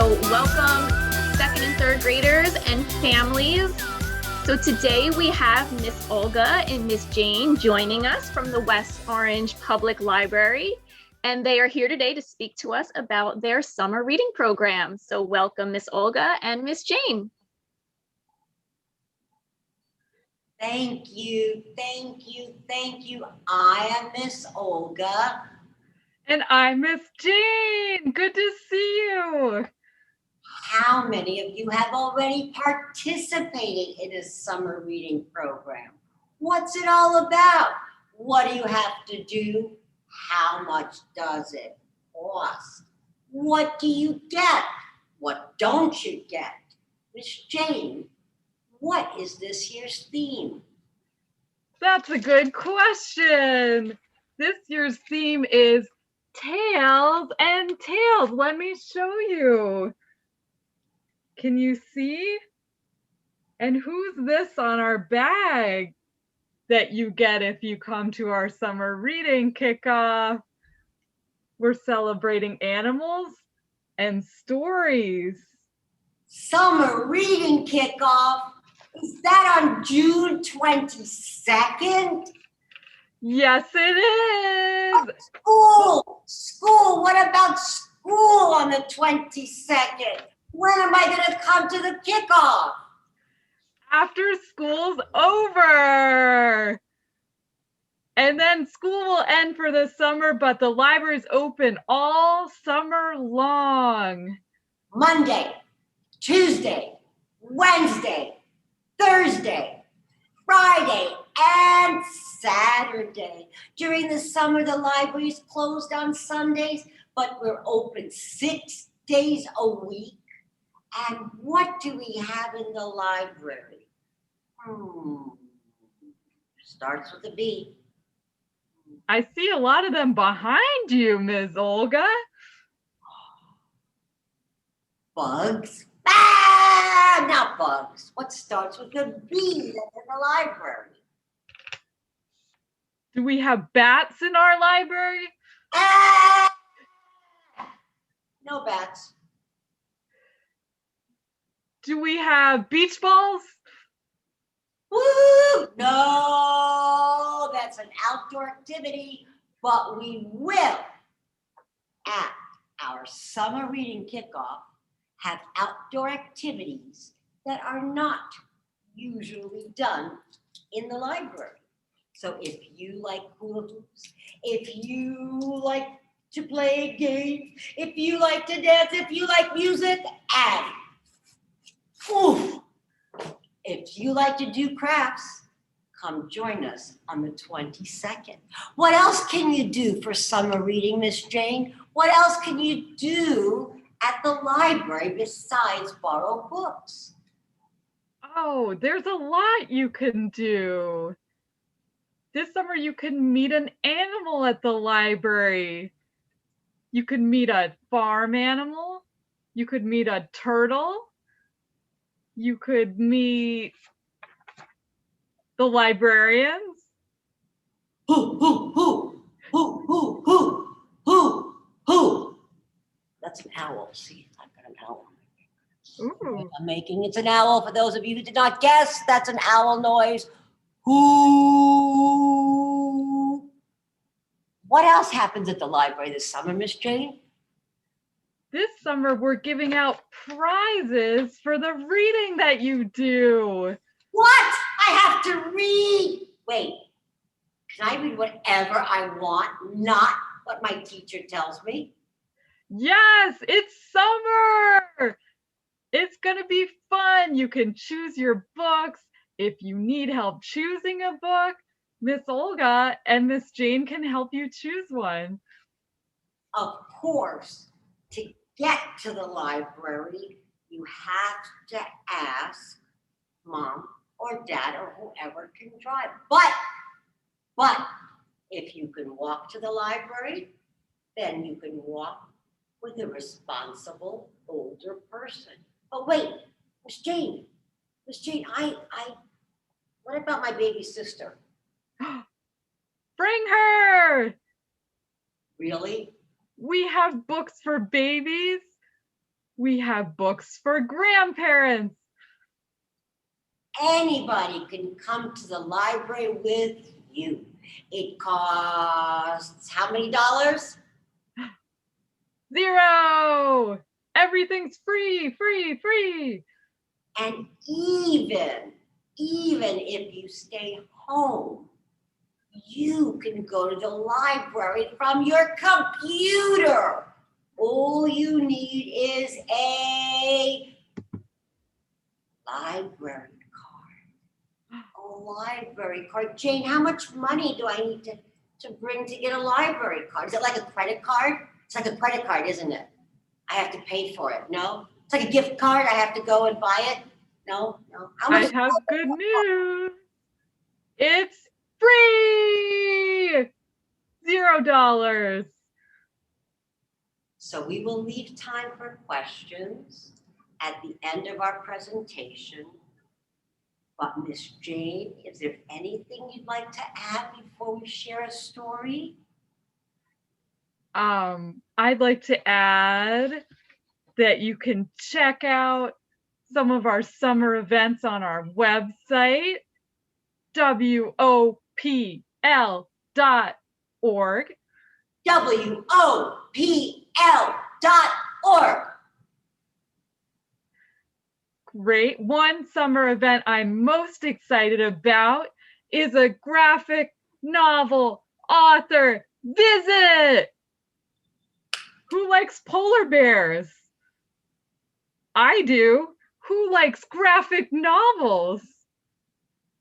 So welcome second and third graders and families. So today we have Miss Olga and Miss Jane joining us from the West Orange Public Library. And they are here today to speak to us about their summer reading program. So welcome Miss Olga and Miss Jane. Thank you. I am Miss Olga. And I'm Miss Jane. Good to see you. How many of you have already participated in a summer reading program? What's it all about? What do you have to do? How much does it cost? What do you get? What don't you get? Miss Jane, what is this year's theme? That's a good question. This year's theme is Tails and Tales. Let me show you. Can you see? And who's this on our bag that you get if you come to our summer reading kickoff? We're celebrating animals and stories. Summer reading kickoff? Is that on June 22nd? Yes, it is. School, what about school on the 22nd? When am I gonna come to the kickoff? After school's over. And then school will end for the summer, but the library's open all summer long. Monday, Tuesday, Wednesday, Thursday, Friday, and Saturday. During the summer, the library is closed on Sundays, but we're open 6 days a week. And what do we have in the library? Starts with a B. I see a lot of them behind you, Ms. Olga. Bugs? Not bugs. What starts with a B in the library? Do we have bats in our library? No bats. Do we have beach balls? Woo! No, that's an outdoor activity, but we will, at our summer reading kickoff, have outdoor activities that are not usually done in the library. So if you like hula hoops, if you like to play games, if you like to dance, if you like music, and if you like to do crafts, come join us on the 22nd. What else can you do for summer reading, Miss Jane? What else can you do at the library besides borrow books? Oh, there's a lot you can do. This summer, you can meet an animal at the library. You could meet a farm animal. You could meet a turtle. You could meet the librarians. Who? That's an owl. See, I've got an owl. Ooh. I'm making it's an owl. For those of you who did not guess, that's an owl noise. Who? What else happens at the library this summer, Miss Jane? This summer, we're giving out prizes for the reading that you do. What? I have to read. Wait, can I read whatever I want, not what my teacher tells me? Yes, it's summer. It's going to be fun. You can choose your books. If you need help choosing a book, Miss Olga and Miss Jane can help you choose one. Of course, to get to the library, you have to ask mom or dad or whoever can drive. But if you can walk to the library, then you can walk with a responsible older person. But wait, Miss Jane, what about my baby sister? Bring her. Really? We have books for babies, We have books for grandparents. Anybody can come to the library with you. It costs how many dollars? 0. Everything's free, free, free. And even if you stay home, you can go to the library from your computer. All you need is a library card. A library card. Jane, how much money do I need to bring to get a library card? Is it like a credit card? It's like a credit card, isn't it? I have to pay for it, no? It's like a gift card, I have to go and buy it? No. How I much? have good news. It's free. $0. So we will leave time for questions at the end of our presentation. But Miss Jane, is there anything you'd like to add before we share a story? I'd like to add that you can check out some of our summer events on our website, WOPL.org. WOPL.org. Great. One summer event I'm most excited about is a graphic novel author visit. Who likes polar bears? I do. Who likes graphic novels?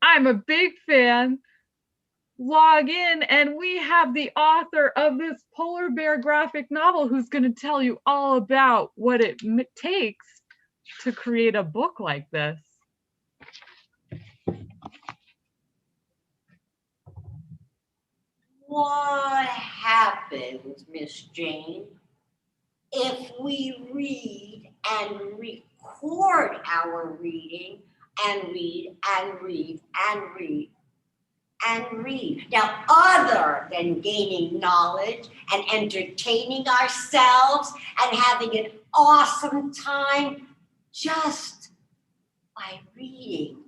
I'm a big fan. Log in and we have the author of this polar bear graphic novel who's going to tell you all about what it takes to create a book like this. What happens, Miss Jane, if we read and record our reading and read and read and read and read? Now, other than gaining knowledge and entertaining ourselves and having an awesome time just by reading,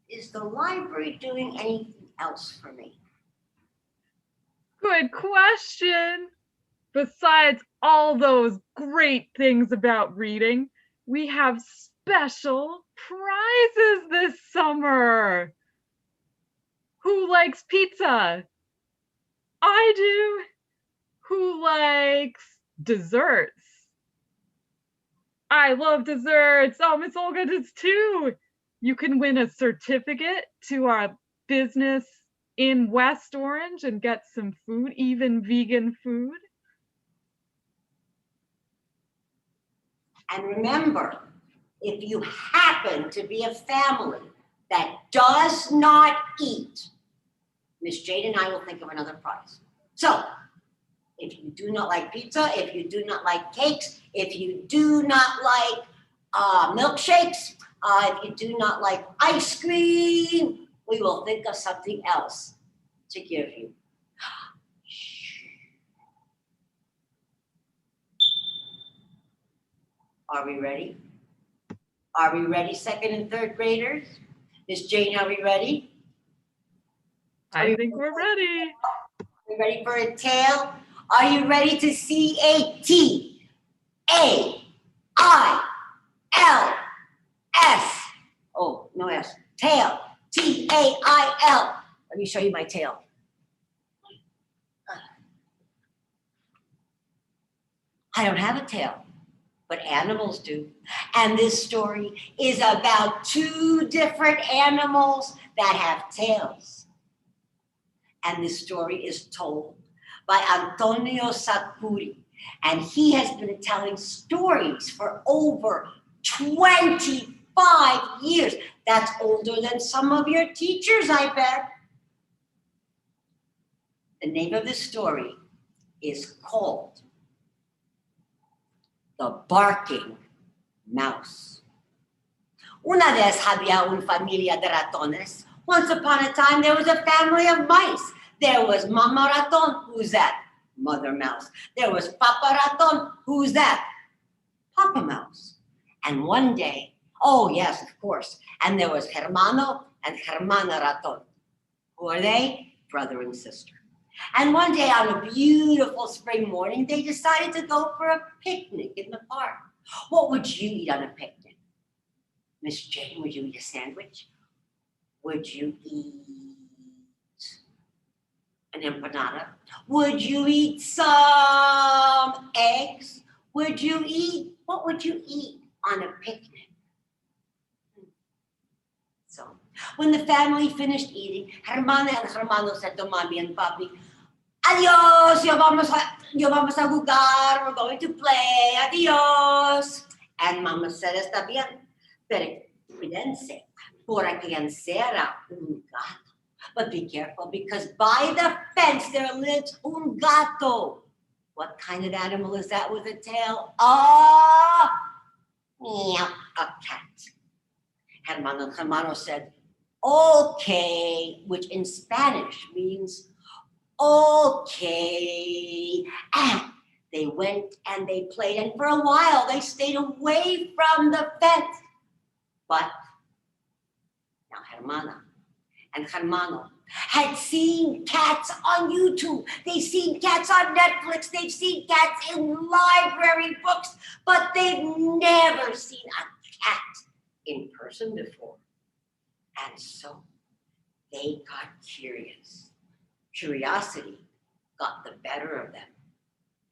is the library doing anything else for me? Good question. Besides all those great things about reading, we have special prizes this summer. Who likes pizza? I do. Who likes desserts? I love desserts. Oh, Miss Olga does too. You can win a certificate to our business in West Orange and get some food, even vegan food. And remember, if you happen to be a family that does not eat, Miss Jade and I will think of another prize. So, if you do not like pizza, if you do not like cakes, if you do not like milkshakes, if you do not like ice cream, we will think of something else to give you. Are we ready? Are we ready, second and third graders? Miss Jane, are we ready? I think we're ready. Are we ready for a tale? Are you ready to see a T-A-I-L-S? Oh, no S. Tail. T-A-I-L. Let me show you my tail. I don't have a tail, but animals do. And this story is about two different animals that have tails. And this story is told by Antonio Sakuri. And he has been telling stories for over 25 years. That's older than some of your teachers, I bet. The name of the story is called The Barking Mouse. Una vez había una familia de ratones. Once upon a time, there was a family of mice. There was Mama Raton, who's that? Mother Mouse. There was Papa Raton, who's that? Papa Mouse. And one day, oh yes, of course, and there was Hermano and Hermana Raton. Who are they? Brother and sister. And one day on a beautiful spring morning, they decided to go for a picnic in the park. What would you eat on a picnic? Miss Jane, would you eat a sandwich? Would you eat an empanada? Would you eat some eggs? What would you eat on a picnic? So, when the family finished eating, Hermana and Hermano said to Mommy and Papi, Adios, yo vamos a jugar, we're going to play, adios. And Mama said, está bien, pero cuídense, porque encerra un gato. But be careful, because by the fence there lives un gato. What kind of animal is that with a tail? Meow, a cat. Hermano said, okay, which in Spanish means okay. And they went and they played, and for a while they stayed away from the fence. But now Hermana and Hermano had seen cats on YouTube. They've seen cats on Netflix. They've seen cats in library books, but they've never seen a cat in person before. And so they got curious. Curiosity got the better of them.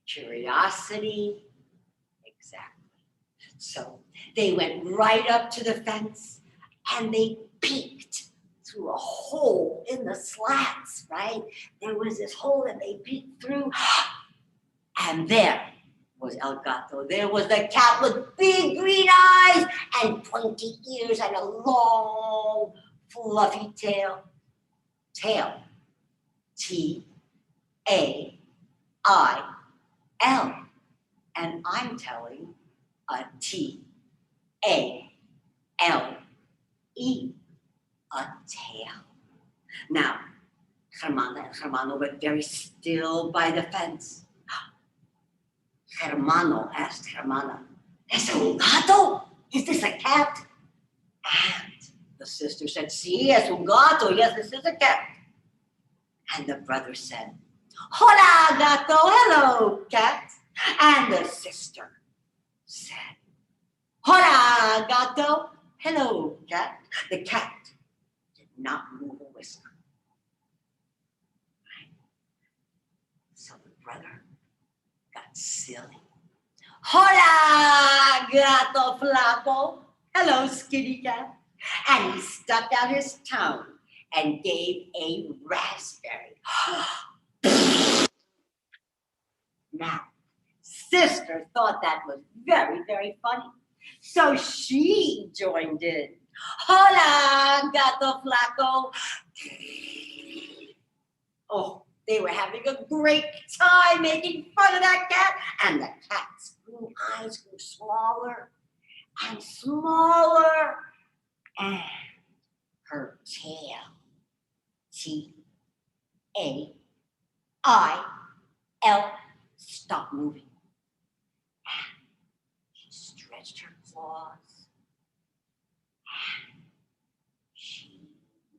Curiosity, exactly. So they went right up to the fence and they peeked through a hole in the slats, right? There was this hole and they peeked through, and there was El Gato. There was the cat with big green eyes and pointy ears and a long, fluffy tail. Tail. T-A-I-L. And I'm telling a T-A-L-E. A tail. Now, Hermana and Hermano were very still by the fence. Hermano asked Hermana, ¿Es un gato? Is this a cat? And the sister said, Sí, es un gato. Yes, this is a cat. And the brother said, Hola, gato. Hello, cat. And the sister said, Hola, gato. Hello, cat. The cat did not move a whisker. Right? So the brother got silly. Hola, gato flaco. Hello, skinny cat. And he stuck out his tongue and gave a raspberry. Now, sister thought that was very, very funny. So she joined in. Hola, gato flaco. Oh, they were having a great time making fun of that cat. And the cat's green eyes grew smaller and smaller. And her tail, T-A-I-L, stopped moving. And she stretched her claws. And she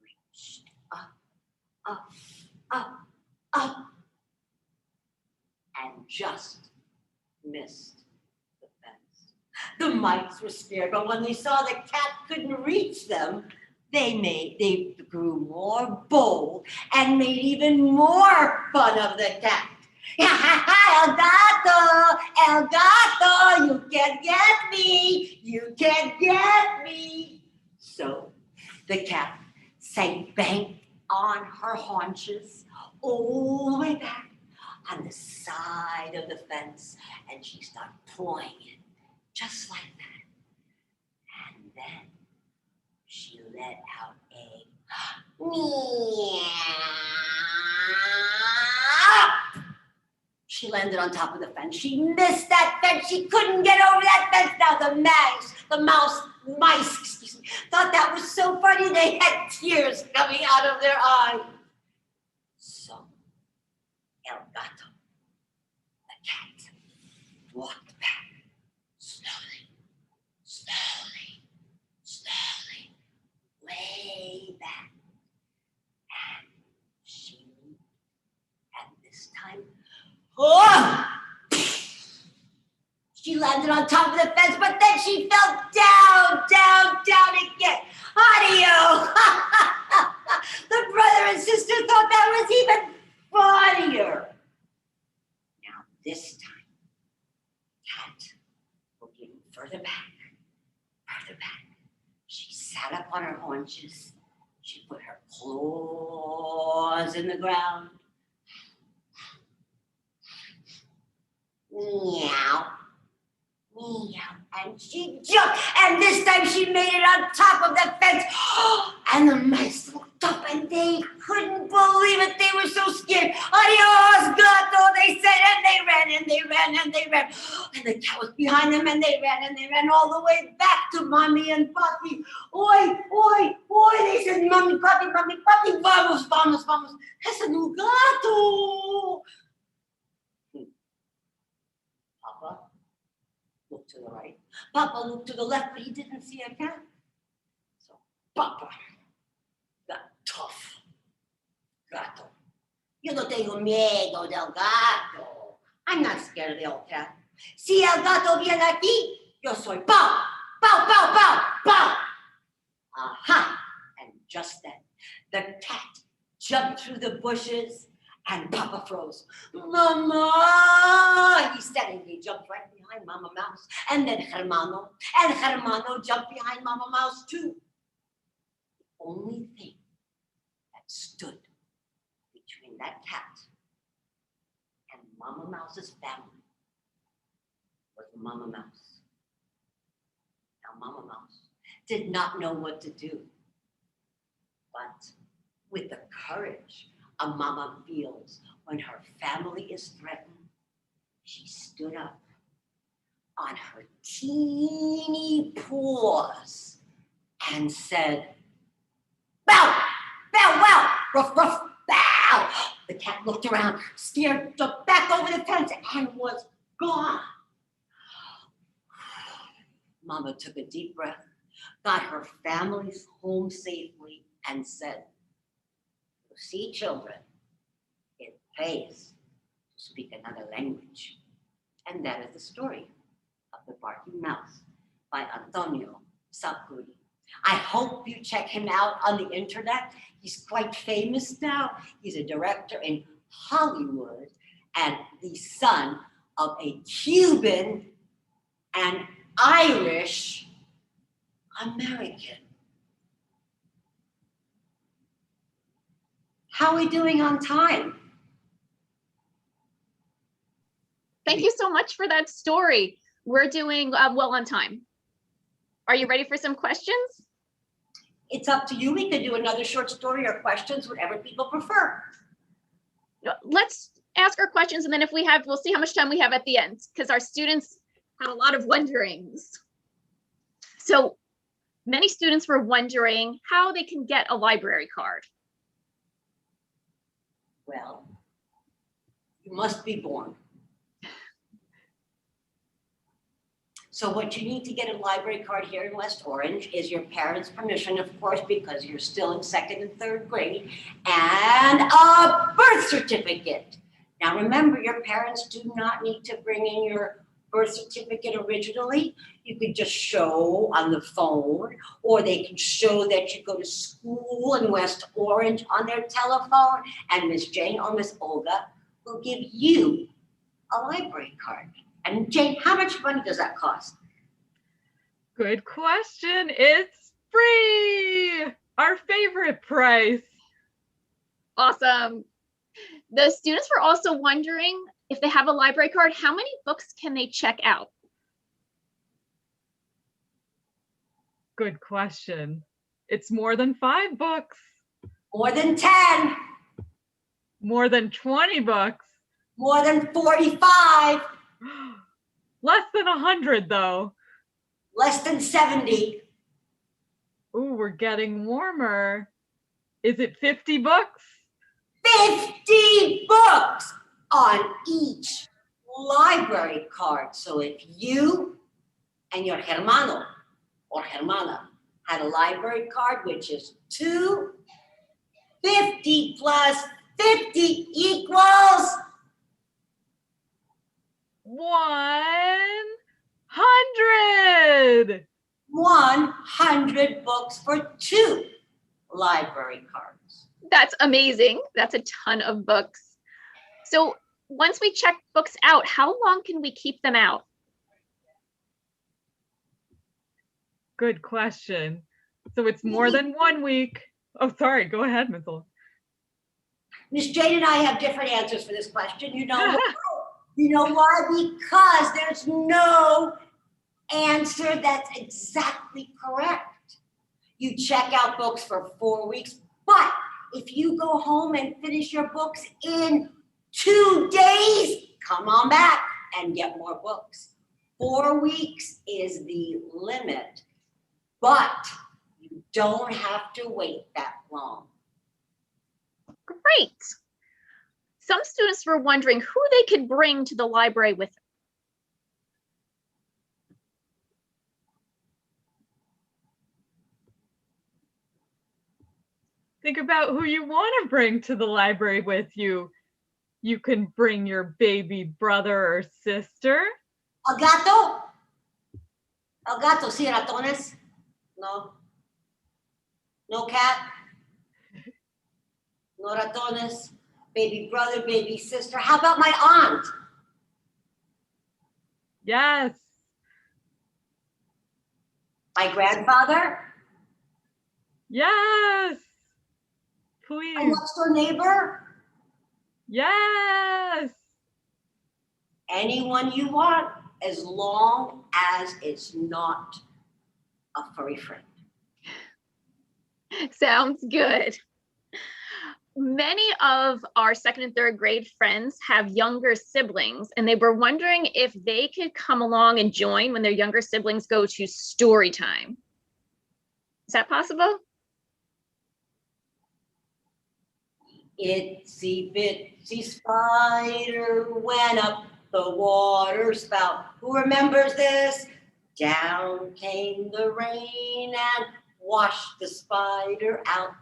reached up, and just missed the fence. The mice were scared, but when they saw the cat couldn't reach them, they grew more bold and made even more fun of the cat. El gato, you can't get me, you can't get me. So the cat sank back on her haunches all the way back on the side of the fence, and she started pawing it just like that. And then she let out a meow. She landed on top of the fence. She missed that fence. She couldn't get over that fence. Now the mice, excuse me, thought that was so funny they had tears coming out of their eyes. So El Gato, the cat, walked back slowly. Oh! She landed on top of the fence, but then she fell down, down, down again. Audio! The brother and sister thought that was even funnier. Now this time, Cat will get further back, further back. She sat up on her haunches. She put her claws in the ground. Meow. Meow. And she jumped, and this time she made it on top of the fence. And the mice looked up and they couldn't believe it. They were so scared. Adios, gato, they said, and they ran and they ran and they ran. And the cat was behind them and they ran all the way back to Mommy and Papi. Oi, oi, oi, they said, Mommy, Papi, vamos, vamos, vamos. Es un gato. Papa looked to the right. Papa looked to the left, but he didn't see a cat. So Papa got tough. Gato. Yo no tengo miedo del gato. I'm not scared of the old cat. Si el gato viene aquí, yo soy pow, pow, pow, pow, pow. Aha! And just then, the cat jumped through the bushes and Papa froze. Mama! He said, and he jumped right behind Mama Mouse. And then Hermano jumped behind Mama Mouse too. The only thing that stood between that cat and Mama Mouse's family was Mama Mouse. Now Mama Mouse did not know what to do, but with the courage a mama feels when her family is threatened, she stood up on her teeny paws and said, bow, bow, wow, ruff, ruff, bow. The cat looked around, scared, jumped back over the fence and was gone. Mama took a deep breath, got her families home safely and said, you see, children, it pays to speak another language. And that is the story of the Barking Mouse by Antonio Salcuri. I hope you check him out on the internet. He's quite famous now. He's a director in Hollywood and the son of a Cuban and Irish American. How are we doing on time? Thank you so much for that story. We're doing well on time. Are you ready for some questions? It's up to you. We could do another short story or questions, whatever people prefer. Let's ask our questions, and then if we have, we'll see how much time we have at the end, because our students had a lot of wonderings. So many students were wondering how they can get a library card. Well, you must be born. So what you need to get a library card here in West Orange is your parents' permission, of course, because you're still in 2nd and 3rd grade, and a birth certificate. Now remember, your parents do not need to bring in your birth certificate originally. You could just show on the phone, or they can show that you go to school in West Orange on their telephone, and Miss Jane or Miss Olga will give you a library card. And Jane, how much money does that cost? Good question. It's free. Our favorite price. Awesome. The students were also wondering if they have a library card, how many books can they check out? Good question. It's more than 5 books. More than 10. More than 20 books. More than 45. Less than 100 though. Less than 70. Ooh, we're getting warmer. Is it 50 books? 50 books on each library card. So if you and your hermano or hermana had a library card, which is 250 plus 50 equals 100. 100 books for 2 library cards. That's amazing. That's a ton of books. So once we check books out, how long can we keep them out? Good question. So it's more than 1 week. Oh, sorry. Go ahead, Ms. Olga. Miss Jane and I have different answers for this question. You know why? You know why? Because there's no answer that's exactly correct. You check out books for 4 weeks, but if you go home and finish your books in 2 days, come on back and get more books. 4 weeks is the limit, but you don't have to wait that long. Great. Some students were wondering who they could bring to the library with them. Think about who you want to bring to the library with you. You can bring your baby brother or sister. ¿El gato? ¿El gato, sí, ratones? No. No cat? No ratones? Baby brother, baby sister. How about my aunt? Yes. My grandfather? Yes. My Please. next door neighbor? Yes. Anyone you want, as long as it's not a furry friend. Sounds good. Many of our 2nd and 3rd grade friends have younger siblings, and they were wondering if they could come along and join when their younger siblings go to story time. Is that possible? Itsy bitsy spider went up the water spout. Who remembers this? Down came the rain and washed the spider out.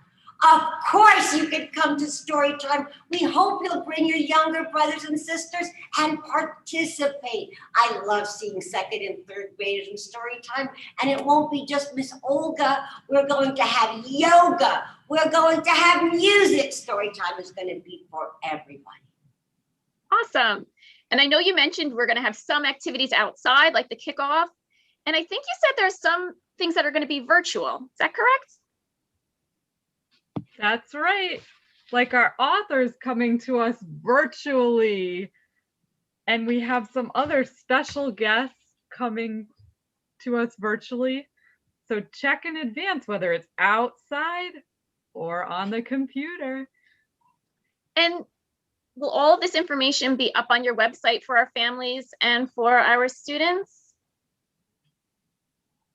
Of course you can come to story time. We hope you'll bring your younger brothers and sisters and participate. I love seeing 2nd and 3rd graders in story time. And it won't be just Miss Olga. We're going to have yoga. We're going to have music. Story time is going to be for everybody. Awesome. And I know you mentioned we're going to have some activities outside, like the kickoff. And I think you said there's some things that are going to be virtual. Is that correct? That's right. Like our authors coming to us virtually. And we have some other special guests coming to us virtually. So check in advance whether it's outside or on the computer. And will all of this information be up on your website for our families and for our students?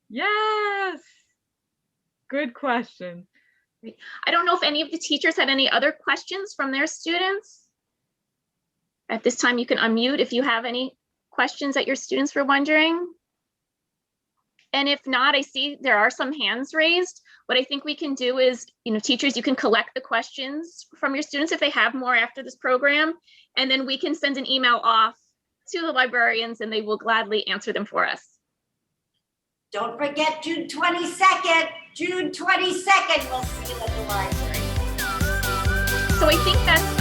Yes. Good question. I don't know if any of the teachers had any other questions from their students. At this time, you can unmute if you have any questions that your students were wondering. And if not, I see there are some hands raised. What I think we can do is, teachers, you can collect the questions from your students if they have more after this program, and then we can send an email off to the librarians and they will gladly answer them for us. Don't forget June 22nd. June 22nd, we'll see you at the library. So I think that's